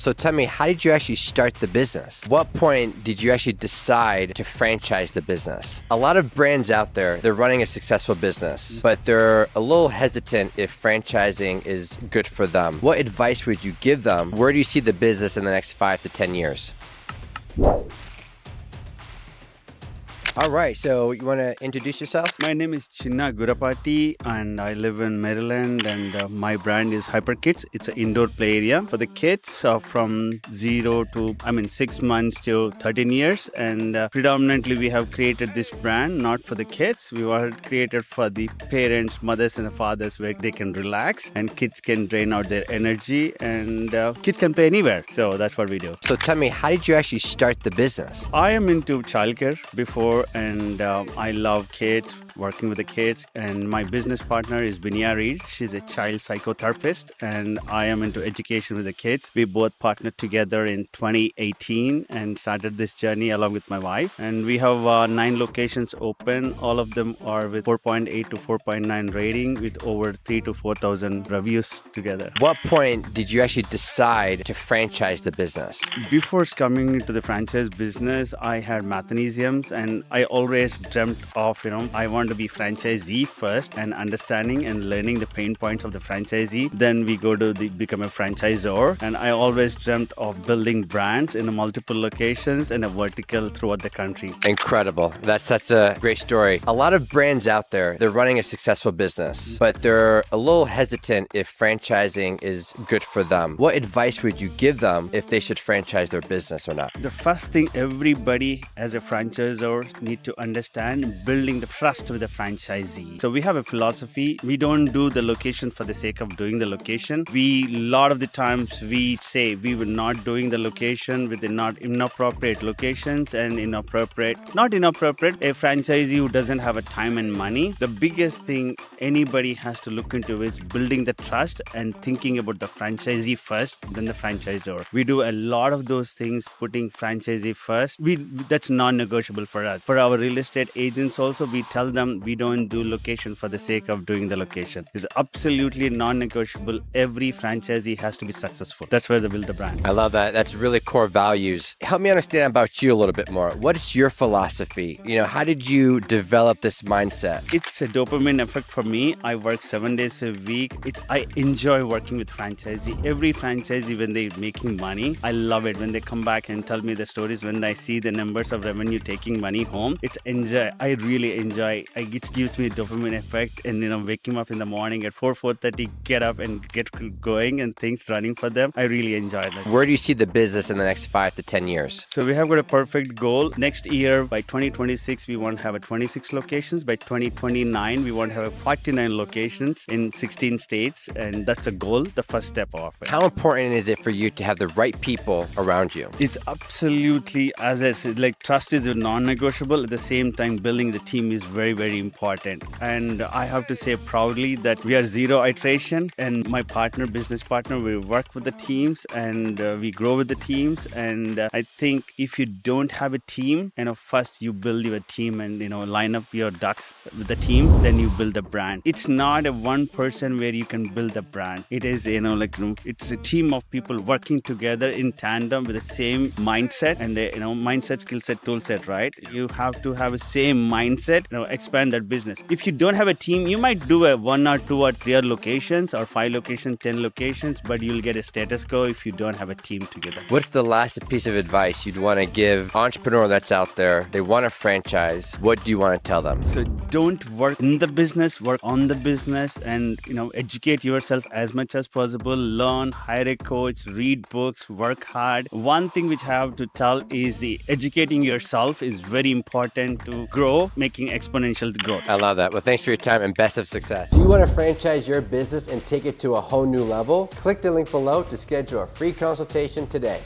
So tell me, how did you actually start the business? What point did you actually decide to franchise the business? A lot of brands out there, they're running a successful business, but they're a little hesitant if franchising is good for them. What advice would you give them? Where do you see the business in the next 5 to 10 years? All right, so you want to introduce yourself? My name is Chinna Gudapati and I live in Maryland, and my brand is Hyper Kidz. It's an indoor play area for the kids from 6 months to 13 years, and predominantly we have created this brand not for the kids. We were created for the parents, mothers and the fathers, where they can relax and kids can drain out their energy, and kids can play anywhere. So that's what we do. So tell me, how did you actually start the business? I am into childcare before, and I love kids, working with the kids, and my business partner is Binia Reed. She's a child psychotherapist, and I am into education with the kids. We both partnered together in 2018 and started this journey along with my wife, and we have 9 locations open. All of them are with 4.8 to 4.9 rating with over 3 to 4,000 reviews together. What point did you actually decide to franchise the business? Before coming into the franchise business, I had mathnesiums, and I always dreamt of, I want to be franchisee first and understanding and learning the pain points of the franchisee. Then we go to become a franchisor, and I always dreamt of building brands in multiple locations and a vertical throughout the country. Incredible. That's such a great story. A lot of brands out there, they're running a successful business, but they're a little hesitant if franchising is good for them. What advice would you give them if they should franchise their business or not? The first thing everybody as a franchisor need to understand, building the trust with the franchisee. So we have a philosophy. We don't do the location for the sake of doing the location. A lot of the times we say we were not doing the location with the not inappropriate locations and not inappropriate, a franchisee who doesn't have a time and money. The biggest thing anybody has to look into is building the trust and thinking about the franchisee first, then the franchisor. We do a lot of those things, putting franchisee first. That's non-negotiable for us. For our real estate agents also, we tell them we don't do location for the sake of doing the location. It's absolutely non-negotiable. Every franchisee has to be successful. That's where they build the brand. I love that. That's really core values. Help me understand about you a little bit more. What is your philosophy? How did you develop this mindset? It's a dopamine effect for me. I work 7 days a week. I enjoy working with franchisee. Every franchisee, when they're making money, I love it. When they come back and tell me the stories, when I see the numbers of revenue taking money home, it's enjoy. I really enjoy. It gives me a dopamine effect, and waking up in the morning at 4:30, get up and get going and things running for them. I really enjoy that. Where do you see the business in the next 5 to 10 years? So we have got a perfect goal. Next year, by 2026, we want to have 26 locations. By 2029, we want to have 49 locations in 16 states, and that's a goal, the first step of it. How important is it for you to have the right people around you? It's absolutely, as I said, trust is non-negotiable. At the same time, building the team is very, very important. And I have to say proudly that we are zero iteration, and my business partner, we work with the teams and we grow with the teams. And I think if you don't have a team, first you build your team and, line up your ducks with the team, then you build the brand. It's not a one person where you can build a brand. It is, it's a team of people working together in tandem with the same mindset and mindset, skill set, tool set, right? You have to have a same mindset, expand that business. If you don't have a team, you might do a 1 or 2 or 3 locations or 5 locations, 10 locations, but you'll get a status quo if you don't have a team together. What's the last piece of advice you'd want to give entrepreneur that's out there? They want to franchise. What do you want to tell them? So don't work in the business, work on the business, and educate yourself as much as possible. Learn, hire a coach, read books, work hard. One thing which I have to tell is the educating yourself is very important to grow, making exponential growth. I love that. Well, thanks for your time and best of success. Do you want to franchise your business and take it to a whole new level? Click the link below to schedule a free consultation today.